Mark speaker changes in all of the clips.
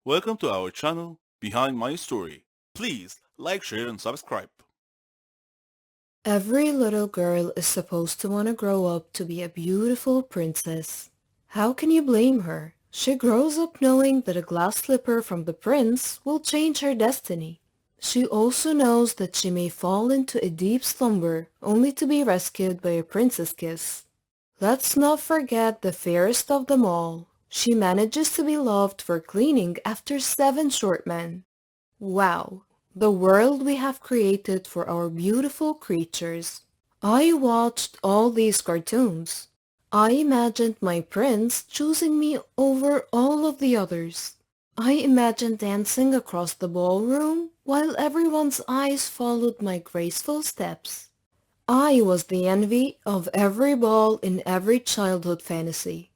Speaker 1: Welcome to our channel, Behind My Story. Please like, share, and subscribe.
Speaker 2: Every little girl is supposed to want to grow up to be a beautiful princess. How can you blame her? She grows up knowing that a glass slipper from the prince will change her destiny. She also knows that she may fall into a deep slumber only to be rescued by a princess kiss. Let's not forget the fairest of them all. She manages to be loved for cleaning after 7 short men. Wow, the world we have created for our beautiful creatures. I watched all these cartoons. I imagined my prince choosing me over all of the others. I imagined dancing across the ballroom while everyone's eyes followed my graceful steps. I was the envy of every ball in every childhood fantasy.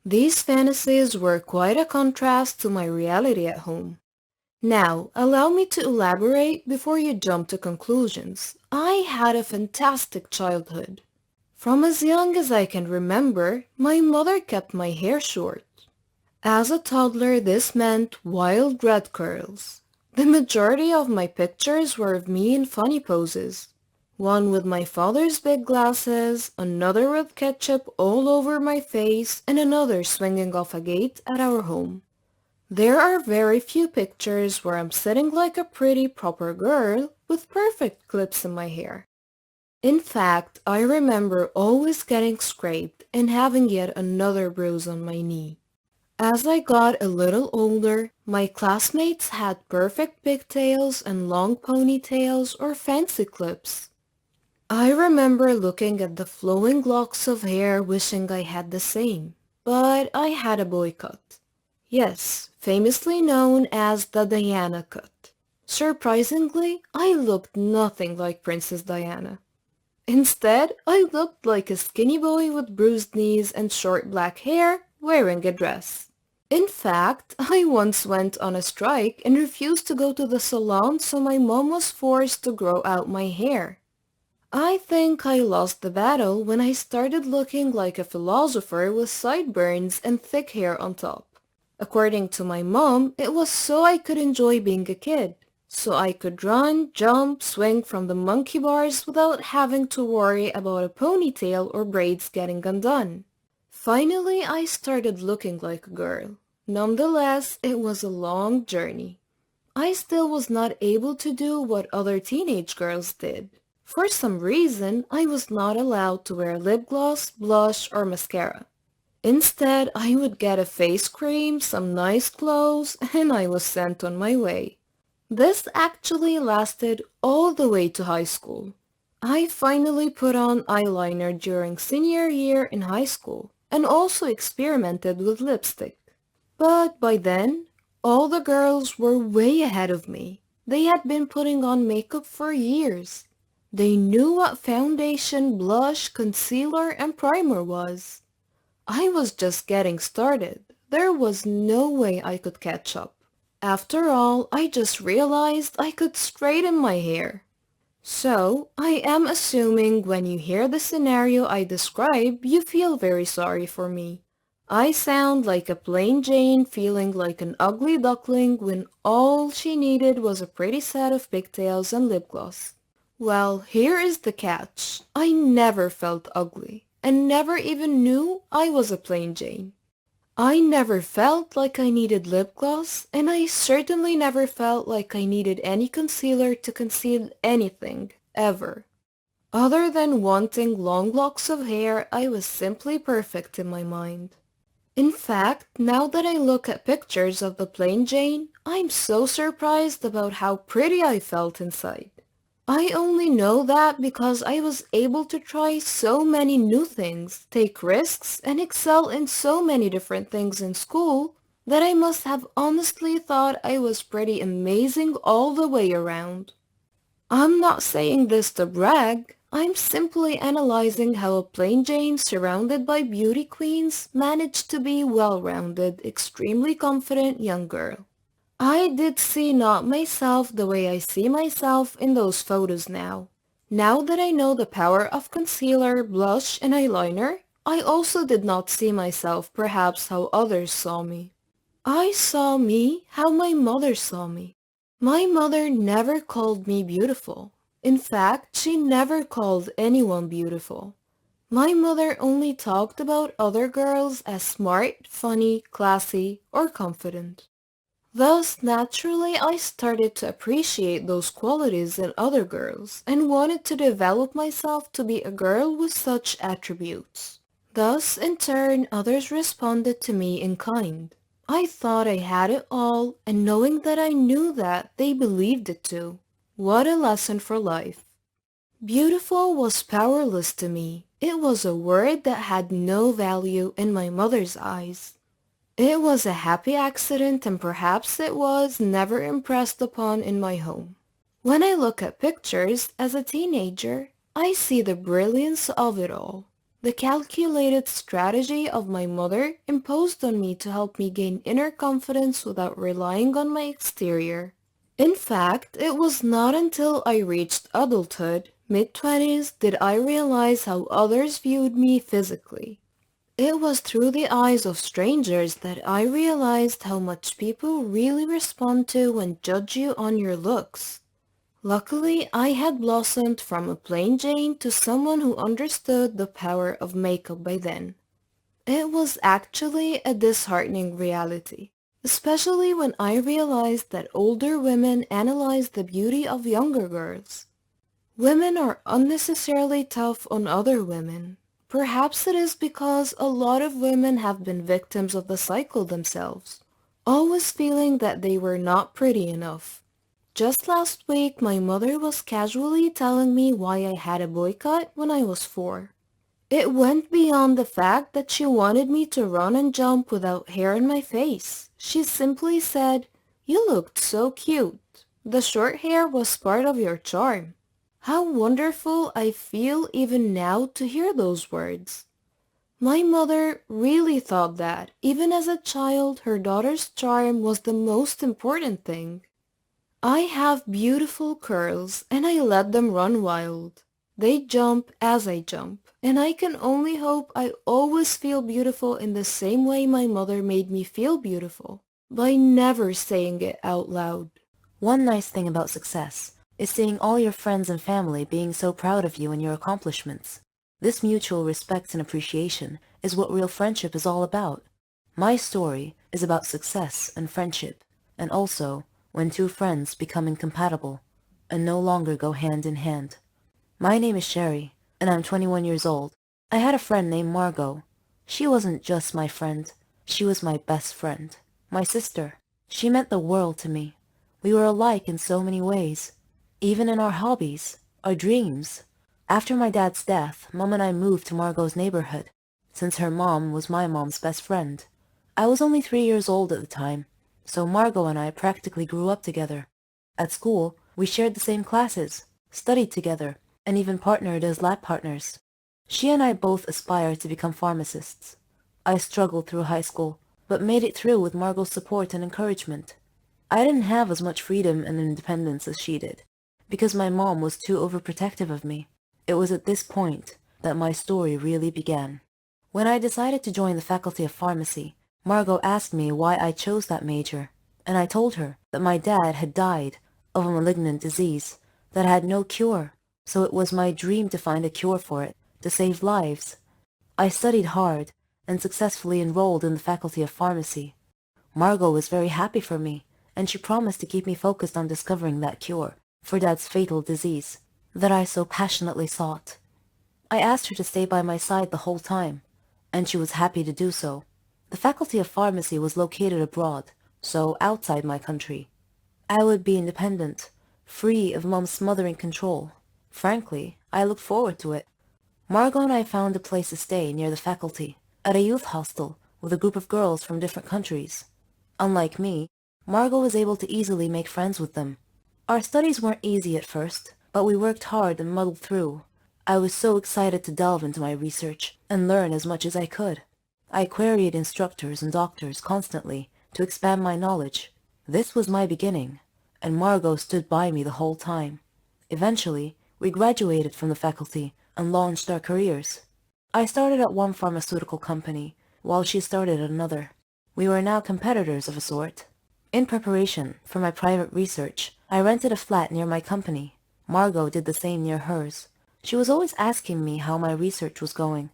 Speaker 2: These fantasies were quite a contrast to my reality at home. Now, allow me to elaborate before you jump to conclusions. I had a fantastic childhood. From as young as I can remember, my mother kept my hair short. As a toddler, this meant wild red curls. The majority of my pictures were of me in funny poses. One with my father's big glasses, another with ketchup all over my face, and another swinging off a gate at our home. There are very few pictures where I'm sitting like a pretty proper girl with perfect clips in my hair. In fact, I remember always getting scraped and having yet another bruise on my knee. As I got a little older, my classmates had perfect pigtails and long ponytails or fancy clips. I remember looking at the flowing locks of hair wishing I had the same, but I had a boy cut. Yes, famously known as the Diana cut. Surprisingly, I looked nothing like Princess Diana. Instead, I looked like a skinny boy with bruised knees and short black hair wearing a dress. In fact, I once went on a strike and refused to go to the salon, so my mom was forced to grow out my hair. I think I lost the battle when I started looking like a philosopher with sideburns and thick hair on top. According to my mom, it was so I could enjoy being a kid. So I could run, jump, swing from the monkey bars without having to worry about a ponytail or braids getting undone. Finally, I started looking like a girl. Nonetheless, it was a long journey. I still was not able to do what other teenage girls did. For some reason, I was not allowed to wear lip gloss, blush, or mascara. Instead, I would get a face cream, some nice clothes, and I was sent on my way. This actually lasted all the way to high school. I finally put on eyeliner during senior year in high school and also experimented with lipstick. But by then, all the girls were way ahead of me. They had been putting on makeup for years. They knew what foundation, blush, concealer, and primer was. I was just getting started. There was no way I could catch up. After all, I just realized I could straighten my hair. So, I am assuming when you hear the scenario I describe, you feel very sorry for me. I sound like a plain Jane feeling like an ugly duckling when all she needed was a pretty set of pigtails and lip gloss. Well, here is the catch. I never felt ugly, and never even knew I was a plain Jane. I never felt like I needed lip gloss, and I certainly never felt like I needed any concealer to conceal anything, ever. Other than wanting long locks of hair, I was simply perfect in my mind. In fact, now that I look at pictures of the plain Jane, I'm so surprised about how pretty I felt inside. I only know that because I was able to try so many new things, take risks, and excel in so many different things in school that I must have honestly thought I was pretty amazing all the way around. I'm not saying this to brag. I'm simply analyzing how a plain Jane surrounded by beauty queens managed to be well-rounded, extremely confident young girl. I did see not myself the way I see myself in those photos now. Now that I know the power of concealer, blush, and eyeliner, I also did not see myself perhaps how others saw me. I saw me how my mother saw me. My mother never called me beautiful. In fact, she never called anyone beautiful. My mother only talked about other girls as smart, funny, classy, or confident. Thus, naturally, I started to appreciate those qualities in other girls and wanted to develop myself to be a girl with such attributes. Thus, in turn, others responded to me in kind. I thought I had it all, and knowing that I knew that, they believed it too. What a lesson for life. Beautiful was powerless to me. It was a word that had no value in my mother's eyes. It was a happy accident and perhaps it was never impressed upon in my home. When I look at pictures as a teenager, I see the brilliance of it all. The calculated strategy of my mother imposed on me to help me gain inner confidence without relying on my exterior. In fact, it was not until I reached adulthood, mid-20s, did I realize how others viewed me physically. It was through the eyes of strangers that I realized how much people really respond to and judge you on your looks. Luckily, I had blossomed from a plain Jane to someone who understood the power of makeup by then. It was actually a disheartening reality, especially when I realized that older women analyze the beauty of younger girls. Women are unnecessarily tough on other women. Perhaps it is because a lot of women have been victims of the cycle themselves, always feeling that they were not pretty enough. Just last week, my mother was casually telling me why I had a boycott when I was 4. It went beyond the fact that she wanted me to run and jump without hair on my face. She simply said, "You looked so cute. The short hair was part of your charm." How wonderful I feel even now to hear those words. My mother really thought that, even as a child, her daughter's charm was the most important thing. I have beautiful curls, and I let them run wild. They jump as I jump, and I can only hope I always feel beautiful in the same way my mother made me feel beautiful, by never saying it out loud.
Speaker 3: One nice thing about success is seeing all your friends and family being so proud of you and your accomplishments. This mutual respect and appreciation is what real friendship is all about. My story is about success and friendship, and also when two friends become incompatible and no longer go hand in hand. My name is Sherry, and I'm 21 years old. I had a friend named Margot. She wasn't just my friend, she was my best friend, my sister. She meant the world to me. We were alike in so many ways, even in our hobbies, our dreams. After my dad's death, Mom and I moved to Margot's neighborhood, since her mom was my mom's best friend. I was only 3 years old at the time, so Margot and I practically grew up together. At school, we shared the same classes, studied together, and even partnered as lab partners. She and I both aspired to become pharmacists. I struggled through high school, but made it through with Margot's support and encouragement. I didn't have as much freedom and independence as she did, because my mom was too overprotective of me. It was at this point that my story really began. When I decided to join the Faculty of Pharmacy, Margot asked me why I chose that major, and I told her that my dad had died of a malignant disease that had no cure, so it was my dream to find a cure for it, to save lives. I studied hard and successfully enrolled in the Faculty of Pharmacy. Margot was very happy for me, and she promised to keep me focused on discovering that cure for Dad's fatal disease that I so passionately sought. I asked her to stay by my side the whole time, and she was happy to do so. The Faculty of Pharmacy was located abroad, so outside my country. I would be independent, free of Mom's smothering control. Frankly, I looked forward to it. Margot and I found a place to stay near the faculty, at a youth hostel with a group of girls from different countries. Unlike me, Margot was able to easily make friends with them. Our studies weren't easy at first, but we worked hard and muddled through. I was so excited to delve into my research and learn as much as I could. I queried instructors and doctors constantly to expand my knowledge. This was my beginning, and Margot stood by me the whole time. Eventually, we graduated from the faculty and launched our careers. I started at one pharmaceutical company, while she started at another. We were now competitors of a sort. In preparation for my private research, I rented a flat near my company. Margot did the same near hers. She was always asking me how my research was going.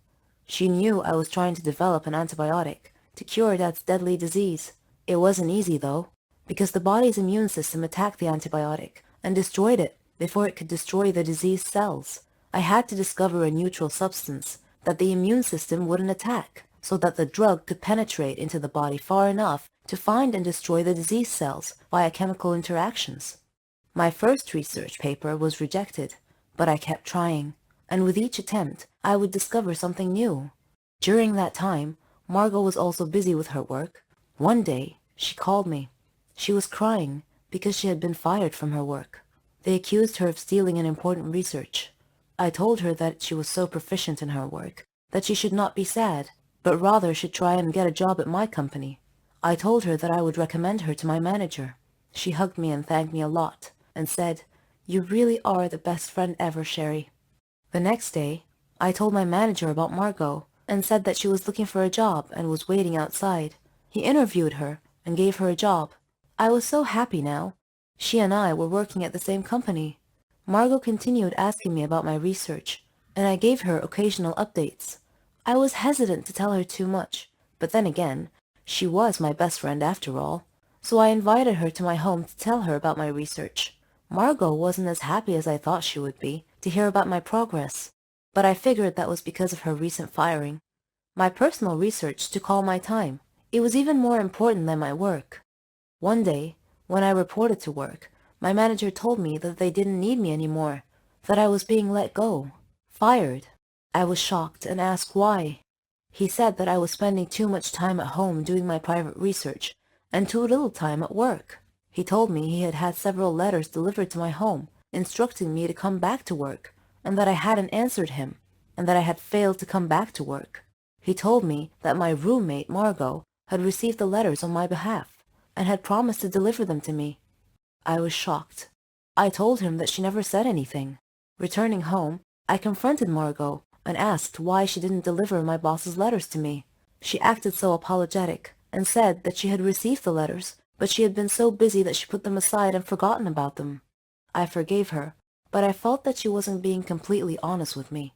Speaker 3: She knew I was trying to develop an antibiotic to cure Dad's deadly disease. It wasn't easy, though, because the body's immune system attacked the antibiotic and destroyed it before it could destroy the diseased cells. I had to discover a neutral substance that the immune system wouldn't attack, so that the drug could penetrate into the body far enough to find and destroy the disease cells via chemical interactions. My first research paper was rejected, but I kept trying, and with each attempt, I would discover something new. During that time, Margot was also busy with her work. One day, she called me. She was crying because she had been fired from her work. They accused her of stealing an important research. I told her that she was so proficient in her work that she should not be sad, but rather should try and get a job at my company. I told her that I would recommend her to my manager. She hugged me and thanked me a lot and said, "You really are the best friend ever, Sherry." The next day, I told my manager about Margot and said that she was looking for a job and was waiting outside. He interviewed her and gave her a job. I was so happy now. She and I were working at the same company. Margot continued asking me about my research, and I gave her occasional updates. I was hesitant to tell her too much, but then again, she was my best friend after all, so I invited her to my home to tell her about my research. Margot wasn't as happy as I thought she would be to hear about my progress, but I figured that was because of her recent firing. My personal research took all my time. It was even more important than my work. One day, when I reported to work, my manager told me that they didn't need me anymore, that I was being let go, fired. I was shocked and asked why. He said that I was spending too much time at home doing my private research and too little time at work. He told me he had had several letters delivered to my home, instructing me to come back to work, and that I hadn't answered him, and that I had failed to come back to work. He told me that my roommate, Margot, had received the letters on my behalf, and had promised to deliver them to me. I was shocked. I told him that she never said anything. Returning home, I confronted Margot and asked why she didn't deliver my boss's letters to me. She acted so apologetic and said that she had received the letters, but she had been so busy that she put them aside and forgotten about them. I forgave her, but I felt that she wasn't being completely honest with me.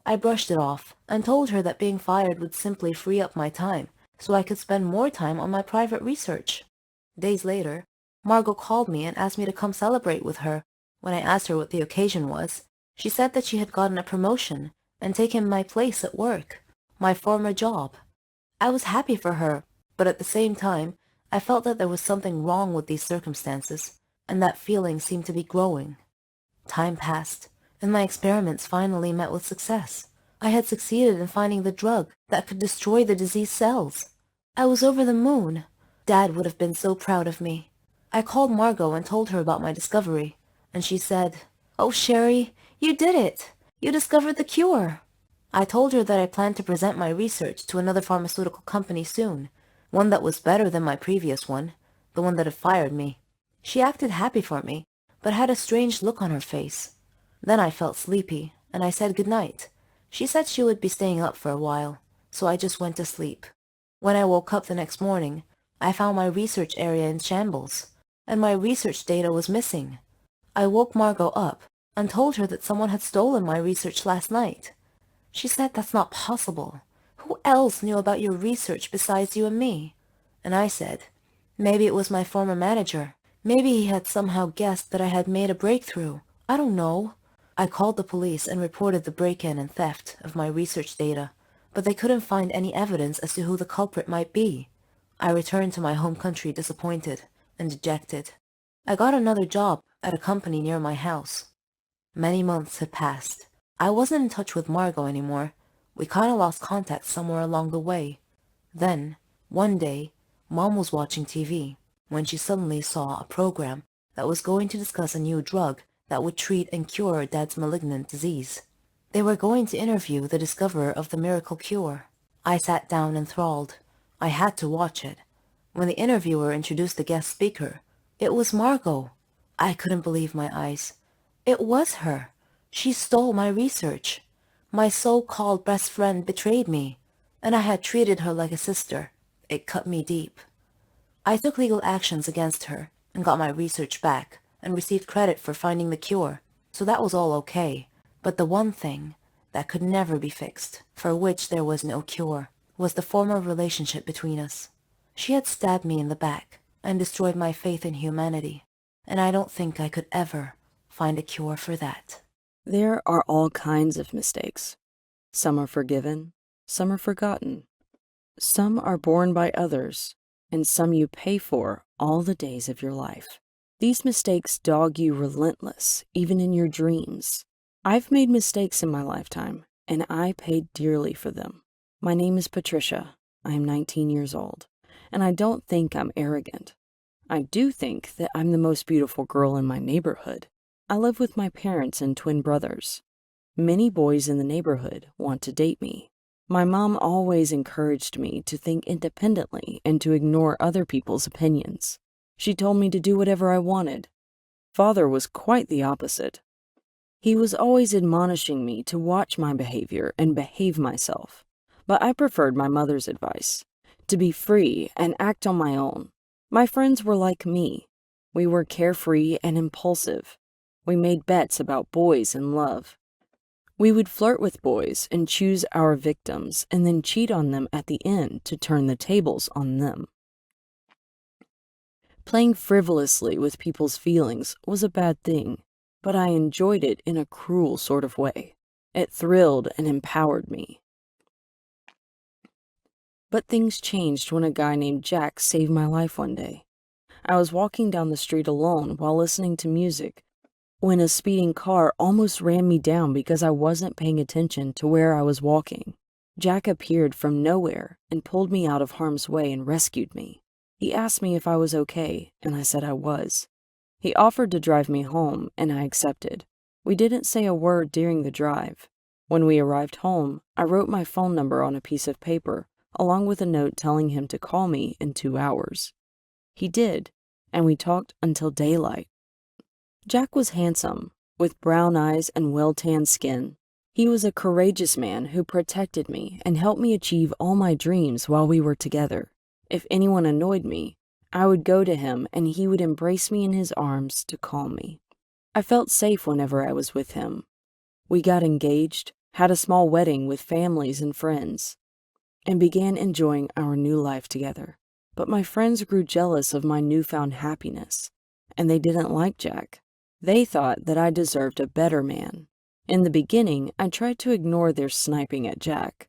Speaker 3: I brushed it off and told her that being fired would simply free up my time so I could spend more time on my private research. Days later, Margot called me and asked me to come celebrate with her. When I asked her what the occasion was, she said that she had gotten a promotion and taken my place at work, my former job. I was happy for her, but at the same time, I felt that there was something wrong with these circumstances, and that feeling seemed to be growing. Time passed, and my experiments finally met with success. I had succeeded in finding the drug that could destroy the diseased cells. I was over the moon. Dad would have been so proud of me. I called Margot and told her about my discovery, and she said, "Oh, Sherry, you did it! You discovered the cure!" I told her that I planned to present my research to another pharmaceutical company soon, one that was better than my previous one, the one that had fired me. She acted happy for me, but had a strange look on her face. Then I felt sleepy, and I said good night. She said she would be staying up for a while, so I just went to sleep. When I woke up the next morning, I found my research area in shambles, and my research data was missing. I woke Margot up and told her that someone had stolen my research last night. She said that's not possible. Who else knew about your research besides you and me? And I said, maybe it was my former manager. Maybe he had somehow guessed that I had made a breakthrough. I don't know. I called the police and reported the break-in and theft of my research data, but they couldn't find any evidence as to who the culprit might be. I returned to my home country disappointed and dejected. I got another job at a company near my house. Many months had passed. I wasn't in touch with Margot anymore. We kinda lost contact somewhere along the way. Then, one day, Mom was watching TV when she suddenly saw a program that was going to discuss a new drug that would treat and cure Dad's malignant disease. They were going to interview the discoverer of the miracle cure. I sat down enthralled. I had to watch it. When the interviewer introduced the guest speaker, it was Margot. I couldn't believe my eyes. It was her. She stole my research. My so-called best friend betrayed me, and I had treated her like a sister. It cut me deep. I took legal actions against her and got my research back and received credit for finding the cure, so that was all okay. But the one thing that could never be fixed, for which there was no cure, was the former relationship between us. She had stabbed me in the back and destroyed my faith in humanity, and I don't think I could ever find a cure for that.
Speaker 4: There are all kinds of mistakes. Some are forgiven, some are forgotten. Some are borne by others, and some you pay for all the days of your life. These mistakes dog you relentless, even in your dreams. I've made mistakes in my lifetime, and I paid dearly for them. My name is Patricia. I am 19 years old, and I don't think I'm arrogant. I do think that I'm the most beautiful girl in my neighborhood. I live with my parents and twin brothers. Many boys in the neighborhood want to date me. My mom always encouraged me to think independently and to ignore other people's opinions. She told me to do whatever I wanted. Father was quite the opposite. He was always admonishing me to watch my behavior and behave myself. But I preferred my mother's advice, to be free and act on my own. My friends were like me. We were carefree and impulsive. We made bets about boys and love. We would flirt with boys and choose our victims and then cheat on them at the end to turn the tables on them. Playing frivolously with people's feelings was a bad thing, but I enjoyed it in a cruel sort of way. It thrilled and empowered me. But things changed when a guy named Jack saved my life one day. I was walking down the street alone while listening to music when a speeding car almost ran me down because I wasn't paying attention to where I was walking. Jack appeared from nowhere and pulled me out of harm's way and rescued me. He asked me if I was okay, and I said I was. He offered to drive me home, and I accepted. We didn't say a word during the drive. When we arrived home, I wrote my phone number on a piece of paper, along with a note telling him to call me in 2 hours. He did, and we talked until daylight. Jack was handsome, with brown eyes and well-tanned skin. He was a courageous man who protected me and helped me achieve all my dreams while we were together. If anyone annoyed me, I would go to him and he would embrace me in his arms to calm me. I felt safe whenever I was with him. We got engaged, had a small wedding with families and friends, and began enjoying our new life together. But my friends grew jealous of my newfound happiness, and they didn't like Jack. They thought that I deserved a better man. In the beginning, I tried to ignore their sniping at Jack,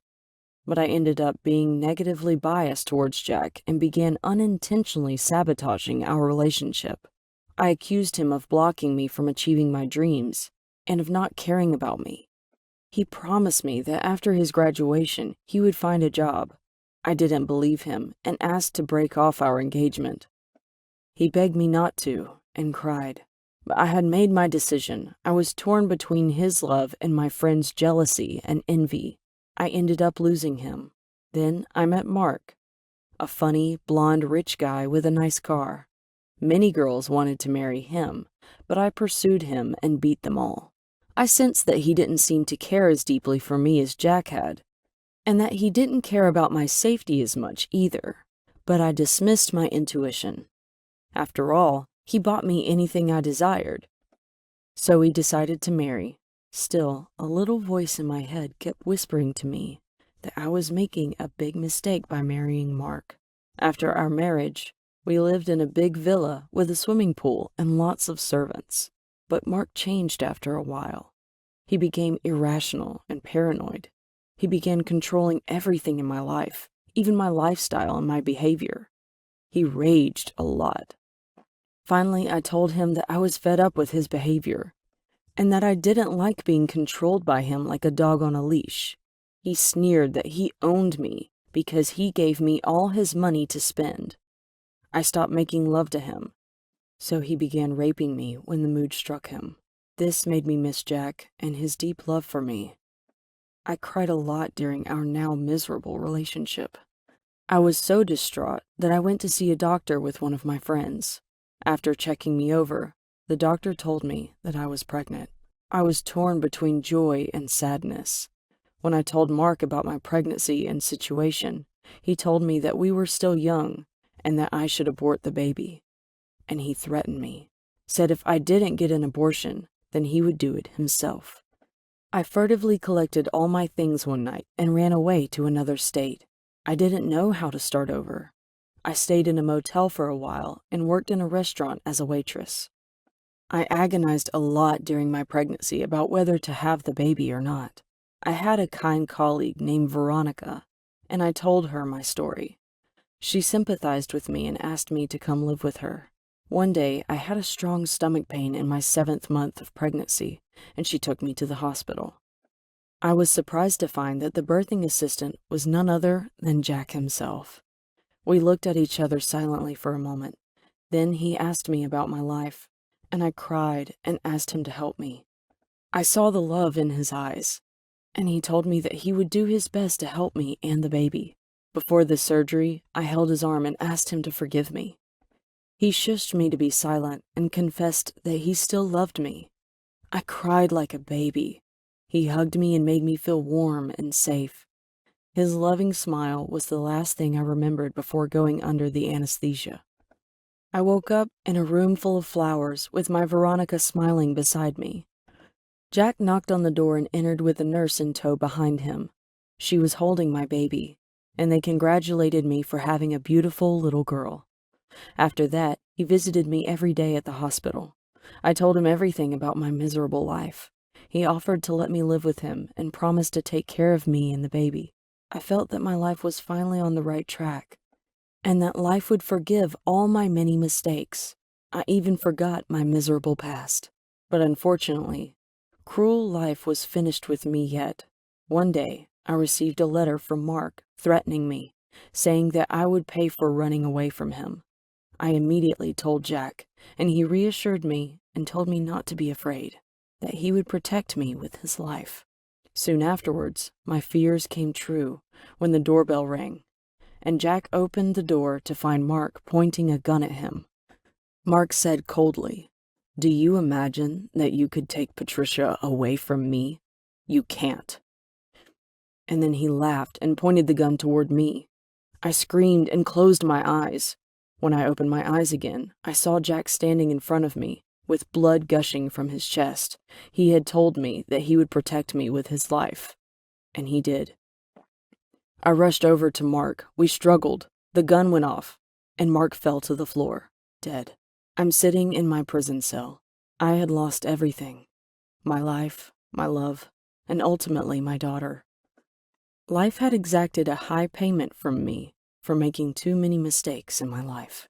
Speaker 4: but I ended up being negatively biased towards Jack and began unintentionally sabotaging our relationship. I accused him of blocking me from achieving my dreams and of not caring about me. He promised me that after his graduation, he would find a job. I didn't believe him and asked to break off our engagement. He begged me not to and cried. But I had made my decision. I was torn between his love and my friend's jealousy and envy. I ended up losing him. Then I met Mark, a funny, blonde, rich guy with a nice car. Many girls wanted to marry him, but I pursued him and beat them all. I sensed that he didn't seem to care as deeply for me as Jack had, and that he didn't care about my safety as much either. But I dismissed my intuition. After all, he bought me anything I desired. So we decided to marry. Still, a little voice in my head kept whispering to me that I was making a big mistake by marrying Mark. After our marriage, we lived in a big villa with a swimming pool and lots of servants. But Mark changed after a while. He became irrational and paranoid. He began controlling everything in my life, even my lifestyle and my behavior. He raged a lot. Finally, I told him that I was fed up with his behavior, and that I didn't like being controlled by him like a dog on a leash. He sneered that he owned me because he gave me all his money to spend. I stopped making love to him, so he began raping me when the mood struck him. This made me miss Jack and his deep love for me. I cried a lot during our now miserable relationship. I was so distraught that I went to see a doctor with one of my friends. After checking me over, the doctor told me that I was pregnant. I was torn between joy and sadness. When I told Mark about my pregnancy and situation, He told me that we were still young and that I should abort the baby. And he threatened me, said if I didn't get an abortion, then he would do it himself. I furtively collected all my things one night and ran away to another state. I didn't know how to start over. I stayed in a motel for a while and worked in a restaurant as a waitress. I agonized a lot during my pregnancy about whether to have the baby or not. I had a kind colleague named Veronica, and I told her my story. She sympathized with me and asked me to come live with her. One day, I had a strong stomach pain in my 7th month of pregnancy, and she took me to the hospital. I was surprised to find that the birthing assistant was none other than Jack himself. We looked at each other silently for a moment. Then he asked me about my life, and I cried and asked him to help me. I saw the love in his eyes, and he told me that he would do his best to help me and the baby. Before the surgery, I held his arm and asked him to forgive me. He shushed me to be silent and confessed that he still loved me. I cried like a baby. He hugged me and made me feel warm and safe. His loving smile was the last thing I remembered before going under the anesthesia. I woke up in a room full of flowers with my Veronica smiling beside me. Jack knocked on the door and entered with a nurse in tow behind him. She was holding my baby, and they congratulated me for having a beautiful little girl. After that, he visited me every day at the hospital. I told him everything about my miserable life. He offered to let me live with him and promised to take care of me and the baby. I felt that my life was finally on the right track, and that life would forgive all my many mistakes. I even forgot my miserable past. But unfortunately, cruel life was finished with me yet. One day, I received a letter from Mark threatening me, saying that I would pay for running away from him. I immediately told Jack, and he reassured me and told me not to be afraid, that he would protect me with his life. Soon afterwards, my fears came true when the doorbell rang, and Jack opened the door to find Mark pointing a gun at him. Mark said coldly, "Do you imagine that you could take Patricia away from me? You can't." And then he laughed and pointed the gun toward me. I screamed and closed my eyes. When I opened my eyes again, I saw Jack standing in front of me, with blood gushing from his chest. He had told me that he would protect me with his life, and he did. I rushed over to Mark. We struggled. The gun went off, and Mark fell to the floor, dead. I'm sitting in my prison cell. I had lost everything: my life, my love, and ultimately my daughter. Life had exacted a high payment from me for making too many mistakes in my life.